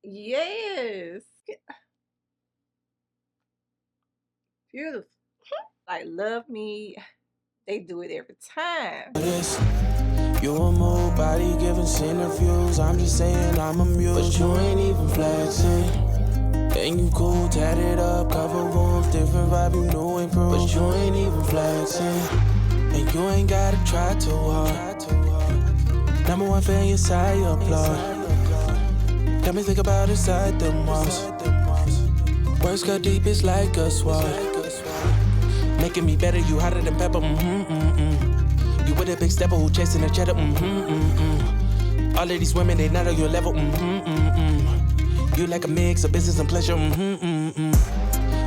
Yes. Beautiful. Like Love Me. They do it every time. You a move, body giving interviews. I'm just saying I'm amused, but you ain't even flexing. And you cool, tatted up, cover wounds, different vibe, you know improved, but you ain't even flexing. And you ain't gotta try too hard. Number one fan, your side, you applaud. Got me think about inside the moss. Words cut deep, it's like a sword. Making me better, you hotter than pepper, You with a big stepper who chasing a cheddar, All of these women, they not on your level, You like a mix of business and pleasure,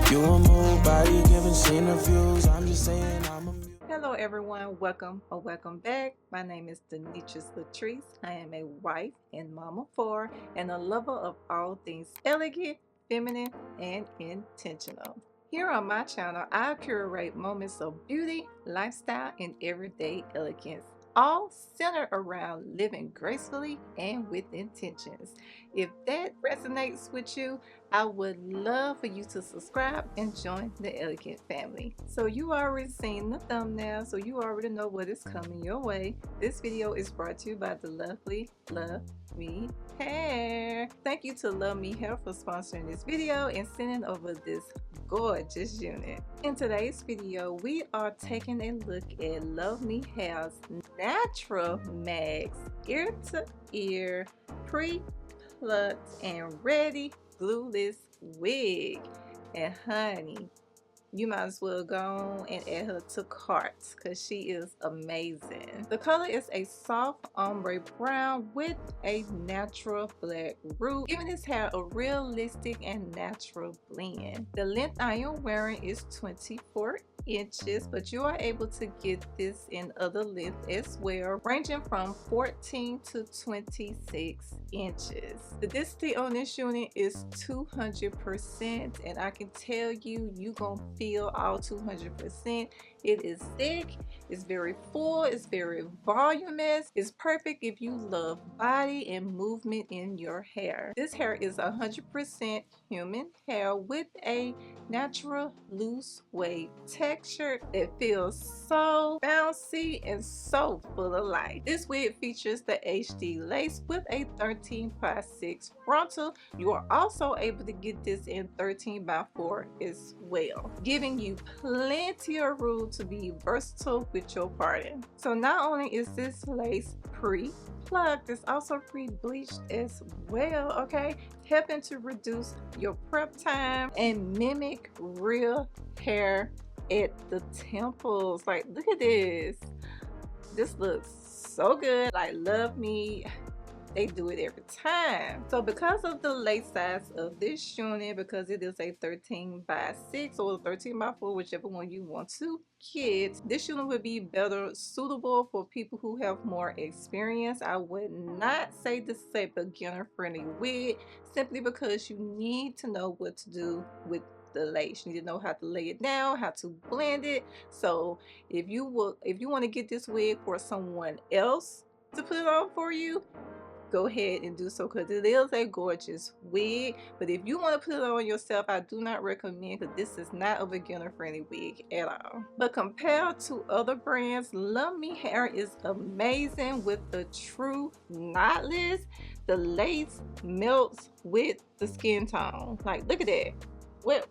You a move, body giving interviews. I'm just saying I'm a Hello everyone, welcome or welcome back. My name is Demetrius Latrice. I am a wife and mama of four and a lover of all things elegant, feminine, and intentional. Here on my channel, I curate moments of beauty, lifestyle, and everyday elegance, all centered around living gracefully and with intentions. If that resonates with you, I would love for you to subscribe and join the Elegant family. So you already seen the thumbnail, so you already know what is coming your way. This video is brought to you by the lovely Love Me Hair. Thank you to Love Me Hair for sponsoring this video and sending over this gorgeous unit. In today's video, we are taking a look at Love Me Hair's Natural Max Ear to Ear Pre-Plucked and Ready Glueless Wig. And honey, you might as well go on and add her to cart because she is amazing. The color is a soft ombre brown with a natural black root, giving this hair a realistic and natural blend. The length I am wearing is 24 inches, but you are able to get this in other lengths as well, ranging from 14 to 26 inches. The density on this unit is 200%, and I can tell you, you gonna feel all 200%. It is thick, it's very full, it's very voluminous. It's perfect if you love body and movement in your hair. This hair is 100% human hair with a natural loose wave texture that feels so bouncy and so full of life. This wig features the HD lace with a 13x6 frontal. You are also able to get this in 13x4 as well, giving you plenty of room to be versatile with your party. So not only is this lace pre-plucked, it's also pre-bleached as well, okay, helping to reduce your prep time and mimic real hair at the temples. Like, look at this. This looks so good. Like, Love Me, they do it every time. So because of the lace size of this unit, because it is a 13x6 or 13x4, whichever one you want to get, this unit would be better suitable for people who have more experience. I would not say this is a beginner friendly wig, simply because you need to know what to do with the lace. You need to know how to lay it down, how to blend it. So if you want to get this wig for someone else to put it on for you, go ahead and do so, because it is a gorgeous wig. But if you want to put it on yourself, I do not recommend, because this is not a beginner friendly wig at all. But compared to other brands, Love Me Hair is amazing with the true knotless. The lace melts with the skin tone. Like, look at that. What?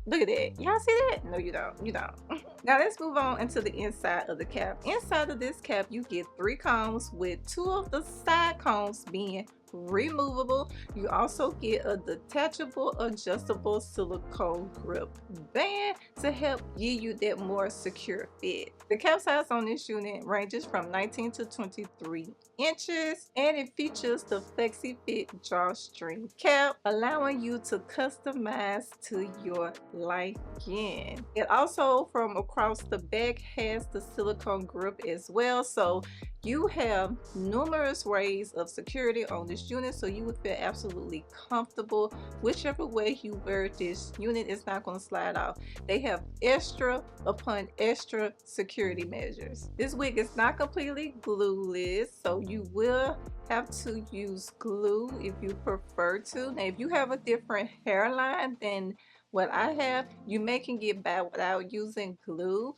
Look at that. Y'all see that? No, you don't. You don't. Now let's move on into the inside of the cap. Inside of this cap, you get 3 combs, with 2 of the side combs being removable. You also get a detachable adjustable silicone grip band to help give you that more secure fit. The cap size on this unit ranges from 19 to 23 inches, and it features the flexi fit drawstring cap, allowing you to customize to your liking. It also, from across the back, has the silicone grip as well, so you have numerous ways of security on this unit, so you would feel absolutely comfortable whichever way you wear this unit. Is not going to slide off. They have extra upon extra security measures. This wig is not completely glueless, so You will have to use glue if you prefer to. Now, if you have a different hairline than what I have, you may can get by without using glue,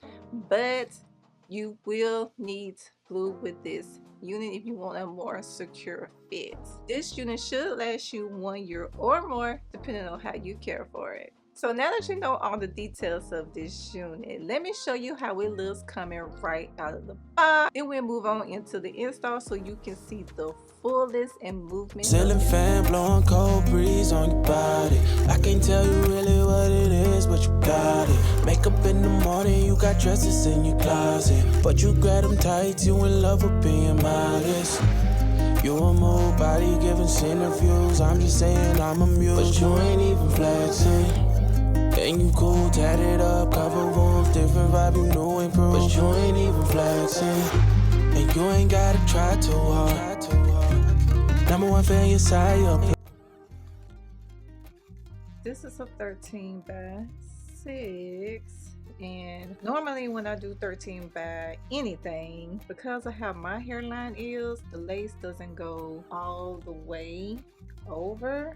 but you will need glue with this unit if you want a more secure fit. This unit should last you 1 year or more, depending on how you care for it. So now that you know all the details of this unit, let me show you how it looks coming right out of the box. Then we'll move on into the install so you can see the fullest and movement. Ceiling fan blowing cold breeze on your body. I can't tell you really what it is, but you got it. Makeup in the morning, you got dresses in your closet, but you grab them tight, you in love with being modest. You a move body giving centrifuges. I'm just saying I'm amused, but you ain't even flexing. And you cool, tatted up, cover warmth, different vibe, you know improved, but you ain't even flexing. And you ain't gotta try too hard. #1 fan, your side up. This is a 13 by 6, and normally when I do 13 by anything, because of how my hairline is, the lace doesn't go all the way over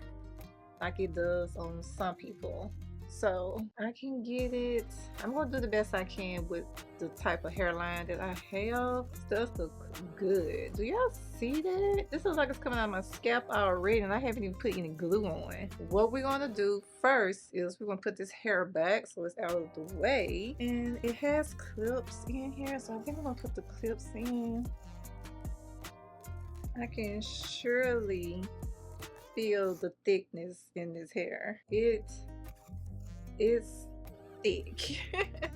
like it does on some people. So I can get it. I'm gonna do the best I can with the type of hairline that I have. It does look good. Do y'all see that? This looks like it's coming out of my scalp already, and I haven't even put any glue on. What we're gonna do first is we're gonna put this hair back so it's out of the way. And it has clips in here, so I think I'm gonna put the clips in. I can surely feel the thickness in this hair. It's thick,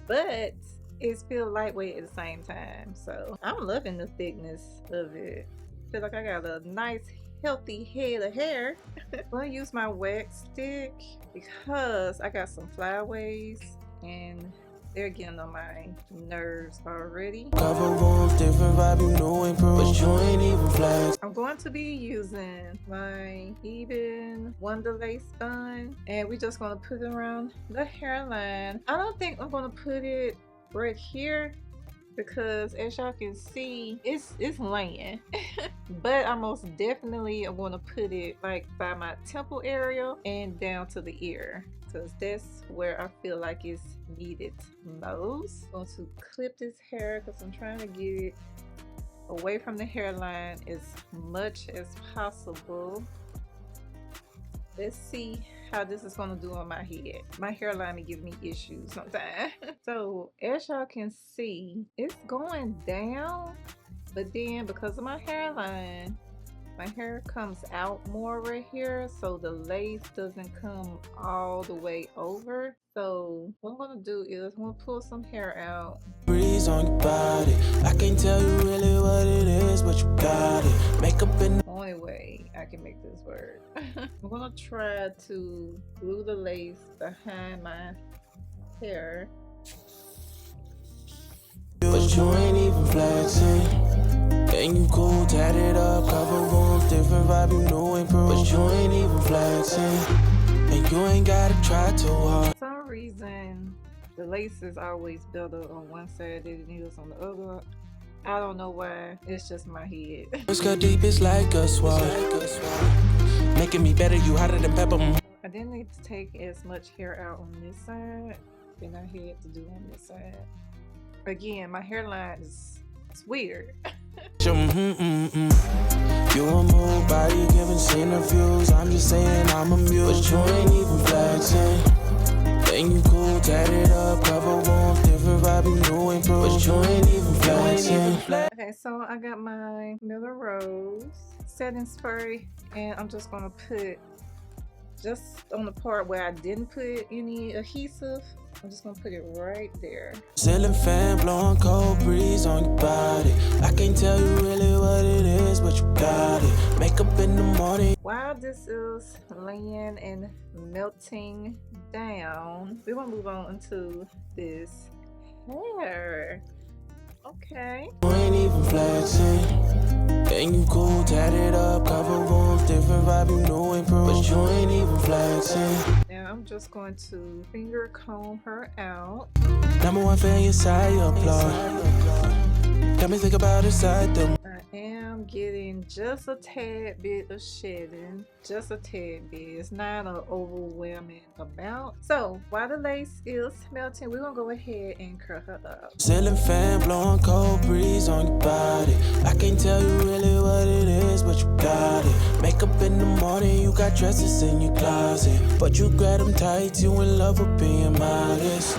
but it feels lightweight at the same time. So I'm loving the thickness of it. Feel like I got a nice healthy head of hair. I'm gonna use my wax stick because I got some flyaways and they're getting on my nerves already. Cover warmth, different vibe, you know improved, but you ain't even flex. I'm going to be using my Even Wonder Lace bun, and we're just gonna put it around the hairline. I don't think I'm gonna put it right here because, as y'all can see, it's laying. But I most definitely am gonna put it like by my temple area and down to the ear, because that's where I feel like it's needed most. I'm going to clip this hair because I'm trying to get it away from the hairline as much as possible. Let's see how this is going to do on my head. My hairline be giving me issues sometimes. So as y'all can see, it's going down, but then because of my hairline, my hair comes out more right here, so the lace doesn't come all the way over. So what I'm gonna do is I'm gonna pull some hair out. Breeze on your body. I can't tell you really what it is, but you got it. Makeup in the Only way I can make this work. I'm gonna try to glue the lace behind my hair. but you ain't even flexing. And you cool, tatted up, cover warmth, different vibe, you know improved, but you ain't even flexing. And you ain't gotta try too hard. For some reason, the lace is always better on one side than it is on the other. I don't know why. It's just my head. It's cut deep, it's like a sword. Making me better, you hotter than pepper. I didn't need to take as much hair out on this side than I had to do on this side. Again, my hairline is weird. You a move body giving centrifuges. I'm just saying I'm amused, but you ain't even flexing. And you cool, tatted up, cover warmth, different vibe, you know improved, but you ain't even flexing. Okay, so I got my Miller Rose setting spray, and I'm just gonna put just on the part where I didn't put any adhesive. I'm just gonna put it right there. Ceiling fan blowing cold breeze on your body. I can't tell you really what it is, but you got it. Makeup in the morning. While this is laying and melting down, we're gonna move on into this hair. Okay. You ain't even flexing. And you cool, tatted up, cover warmth, different vibe, you know improved, but you ain't even flexing. Now I'm just going to finger comb her out. #1 fan, your side applaud. Got me think about it side them. I am getting just a tad bit of shedding, just a tad bit. It's not an overwhelming amount. So while the lace is melting, we're gonna go ahead and curl her up. Ceiling fan blowing cold breeze on your body. I can't tell you really what it is, but you got it. Makeup in the morning, you got dresses in your closet, but you grab them tight, you in love with being modest.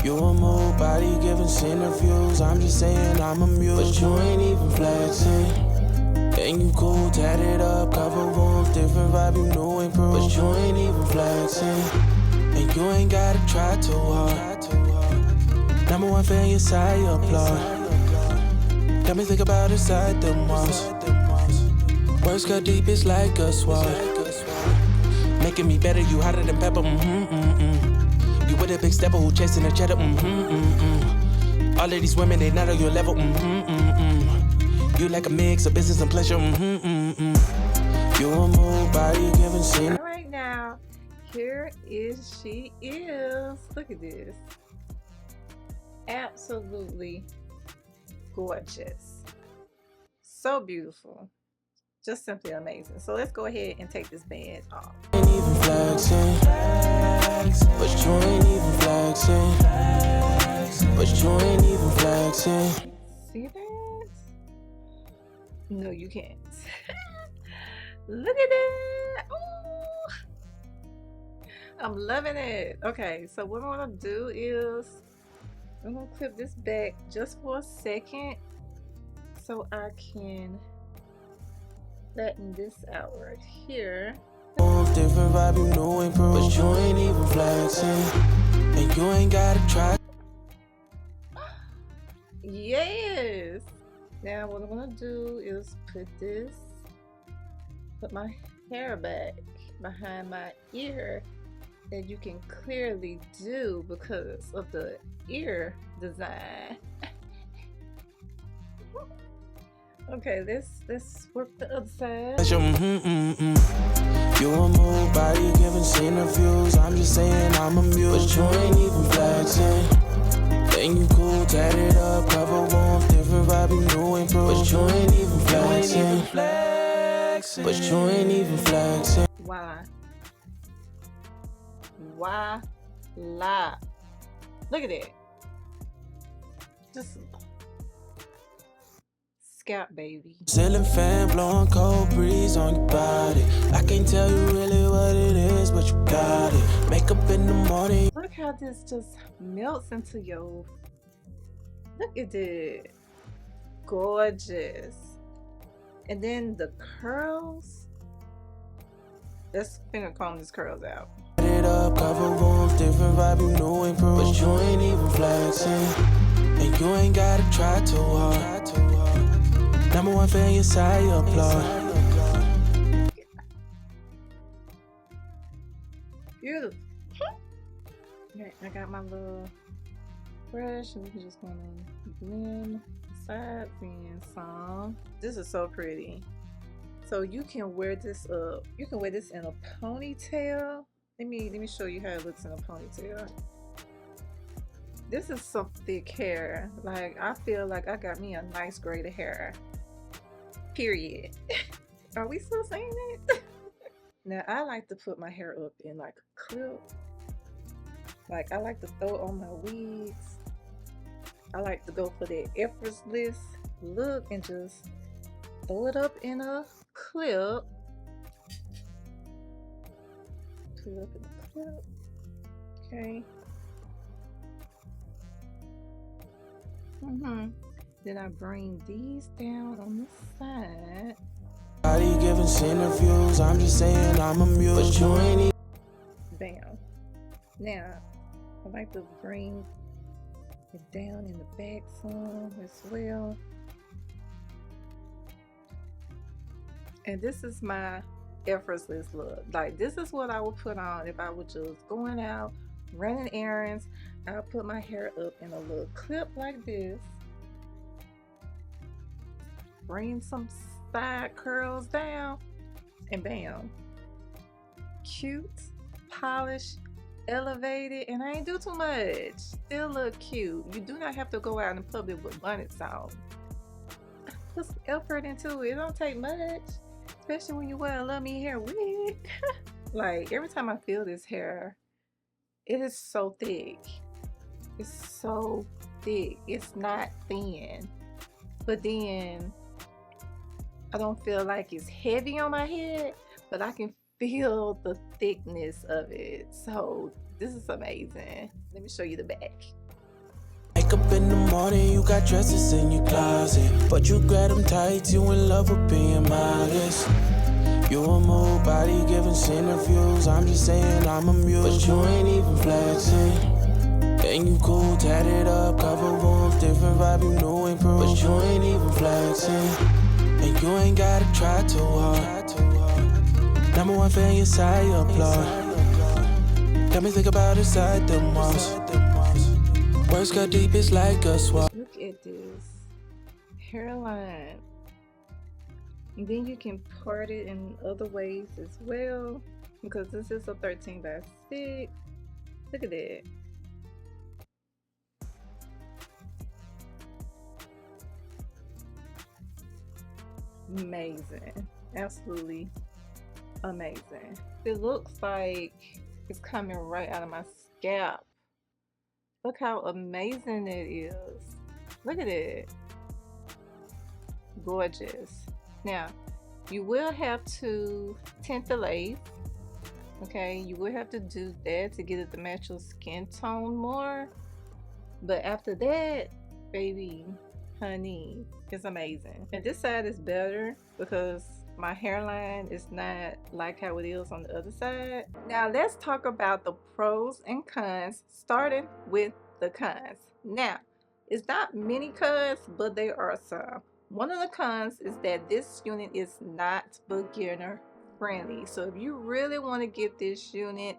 You a move body giving centrifuges. I'm just saying I'm amused, but you ain't even flexing. And you cool, tatted up, cover warmth, different vibe, you new improved, but you ain't even flexing. And you ain't gotta try too hard. Number one fan, your side, you applaud. Got me think about inside the walls. Words cut deep, it's like a sword. Making me better, you hotter than pepper, You with a big stepper who chasing a cheddar, All of these women, they not on your level, You like a mix of business and pleasure, You a move body giving scene. All right, now here she is. Look at this. Absolutely gorgeous. So beautiful. Just simply amazing. So let's go ahead and take this band off. Ain't even flexing, but you ain't even flexing, but you ain't even flexing. See that? No, you can't. Look at that. Ooh. I'm loving it. Okay, so what I'm gonna do is I'm gonna clip this back just for a second so I can flatten this out right here. Different vibe, you know improve, but you ain't even flexing, and you ain't gotta try. Yes. Now what I'm gonna do is put my hair back behind my ear, that you can clearly do because of the ear design. Okay, let's work the other side. You a move body giving centrifuges. I'm just saying I'm amused, but you ain't even flexing. And you cool, tatted up, cover warmth, different vibe, you new improved, but you ain't even flexing. But you ain't even flexing. Why? Why lie? Look at that. Just scalp, baby. Ceiling fan blowing cold breeze on your body. I can't tell you really what it is, but you got it. Makeup in the morning. Look how this just melts into your. Look at it. Gorgeous. And then the curls. Let's finger comb these curls out. It up, cover warmth, different vibe, you know improve, but you ain't even flexing, and you ain't gotta try too hard. Number one fan, your side, you applaud. Beautiful. Okay, I got my little brush, and we can just gonna blend the sides and some. This is so pretty. So you can wear this up. You can wear this in a ponytail. Let me show you how it looks in a ponytail. This is some thick hair. Like, I feel like I got me a nice grade of hair. Period. Are we still saying that? Now I like to put my hair up in like a clip. Like, I like to throw on my wigs. I like to go for that effortless look and just throw it up in a clip. Put it up in a clip. Okay. Then I bring these down on this side. Body giving centrifuges. I'm just saying I'm amused, but you ain't. Bam. Now I like to bring it down in the back some as well. And this is my effortless look. Like, this is what I would put on if I was just going out running errands. I'll put my hair up in a little clip like this, bring some side curls down, and bam, cute, polished, elevated, and I ain't do too much. Still look cute. You do not have to go out in public with bonnets on. put some effort into it. It don't take much, especially when you wear a Love Me hair wig. Like every time I feel this hair, it is so thick. It's so thick. It's not thin. But then I don't feel like it's heavy on my head, but I can feel the thickness of it. So this is amazing. Let me show you the back. Wake up in the morning, you got dresses in your closet, but you grab them tight, you in love with being modest. You a move body giving centrifuges, I'm just saying I'm amused, but you ain't even flexing. And you cool, tatted up, cover warmth, different vibe, you know improve, but you ain't even flexing. And you ain't gotta try too hard. Number one fan, your side, you applaud. Got me think about inside the moss. Words got deep, it's like a swap. Look at this hairline. And then you can part it in other ways as well, because this is a 13 by 6. Look at that. Amazing. Absolutely amazing. It looks like it's coming right out of my scalp. Look how amazing it is. Look at it. Gorgeous. Now, you will have to tint the lace. Okay, you will have to do that to get it to match your skin tone more. But after that, baby, honey, it's amazing. And this side is better because my hairline is not like how it is on the other side. Now let's talk about the pros and cons, starting with the cons. Now, it's not many cons, but there are some. One of the cons is that this unit is not beginner friendly. So if you really want to get this unit,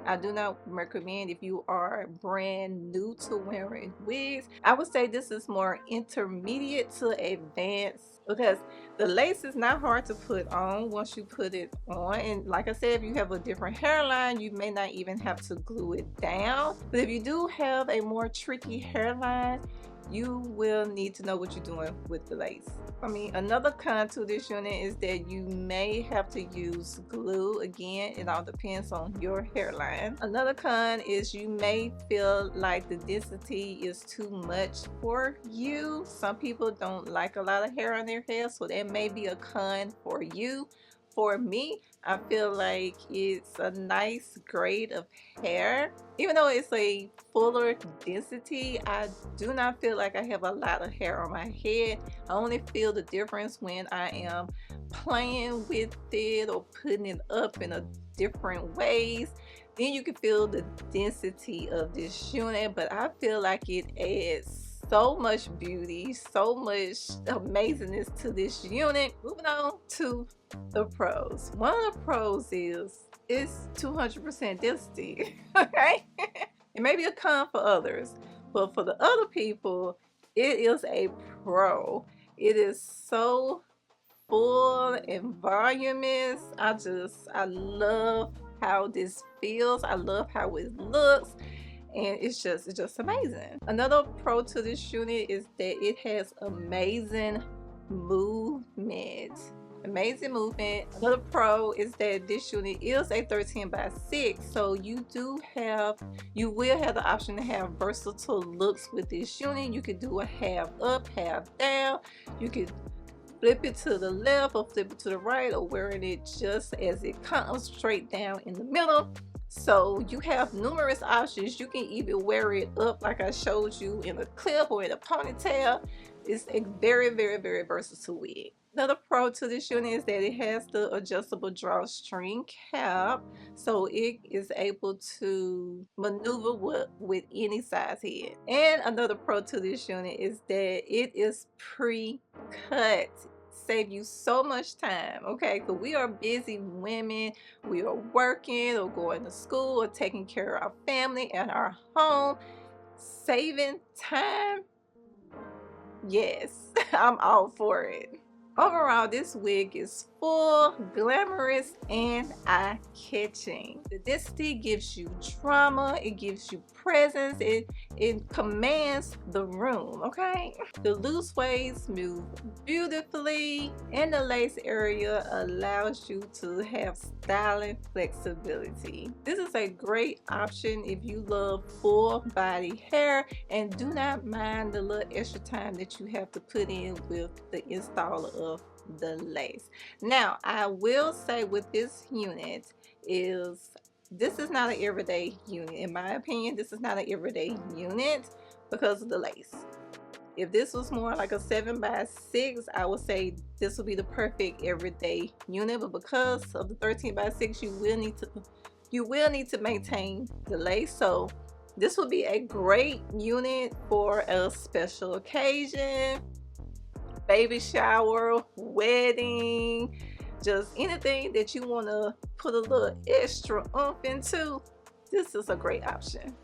I do not recommend if you are brand new to wearing wigs. I would say this is more intermediate to advanced, because the lace is not hard to put on once you put it on. And like I said, if you have a different hairline, you may not even have to glue it down. But if you do have a more tricky hairline, you will need to know what you're doing with the lace. I mean, another con to this unit is that you may have to use glue. Again, it all depends on your hairline. Another con is you may feel like the density is too much for you. Some people don't like a lot of hair on their head, so that may be a con for you. For me, I feel like it's a nice grade of hair. Even though it's a fuller density, I do not feel like I have a lot of hair on my head. I only feel the difference when I am playing with it or putting it up in a different ways. Then you can feel the density of this unit, but I feel like it adds so much beauty, so much amazingness to this unit. Moving on to the pros. One of the pros is it's 200% density. Okay, it may be a con for others, but for the other people, it is a pro. It is so full and voluminous. I love how this feels. I love how it looks, and it's just amazing. Another pro to this unit is that it has amazing movement. Amazing movement. Another pro is that this unit is a 13 by 6, so you will have the option to have versatile looks with this unit. You could do a half up, half down. You could flip it to the left or flip it to the right, or wearing it just as it comes straight down in the middle. So you have numerous options. You can even wear it up like I showed you in a clip or in a ponytail. It's a very, very, very versatile wig. Another pro to this unit is that it has the adjustable drawstring cap, so it is able to maneuver with any size head. And another pro to this unit is that it is pre-cut. Save you so much time, okay? Because we are busy women. We are working or going to school or taking care of our family and our home. Saving time, yes, I'm all for it. Overall, this wig is full, glamorous, and eye-catching. The density gives you drama, it gives you presence, it commands the room, okay? The loose waves move beautifully, and the lace area allows you to have styling flexibility. This is a great option if you love full body hair and do not mind the little extra time that you have to put in with the install of the lace. Now, I will say with this unit is this is not an everyday unit. In my opinion, this is not an everyday unit because of the lace. If this was more like a 7x6, I would say this would be the perfect everyday unit, but because of the 13x6, you will need to maintain the lace. So this would be a great unit for a special occasion, baby shower, wedding, just anything that you want to put a little extra oomph into. This is a great option.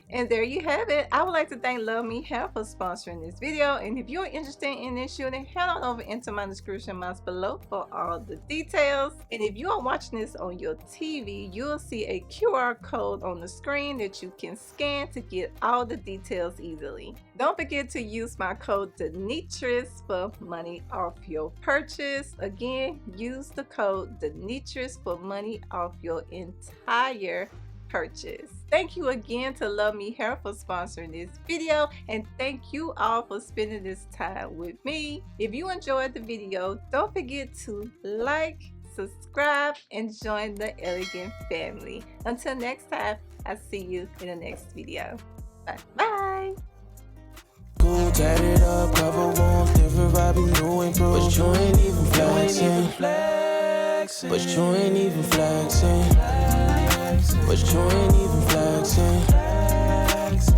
And there you have it. I would like to thank Love Me Hair for sponsoring this video. And if you're interested in this unit, head on over into my description box below for all the details. And if you are watching this on your TV, you'll see a QR code on the screen that you can scan to get all the details easily. Don't forget to use my code Denitris for money off your purchase. Again, use the code Denitris for money off your entire purchase. Thank you again to Love Me Hair for sponsoring this video, and thank you all for spending this time with me. If you enjoyed the video, don't forget to like, subscribe, and join the Elegant family. Until next time, I'll see you in the next video. Bye bye. Cool, tatted up, cover warm, different vibe, you new and pro. But you ain't even flexing. But you ain't even flexing. But you ain't even flexing.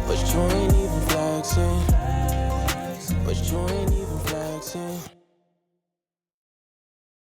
But you ain't even flexing. But you ain't even flexing.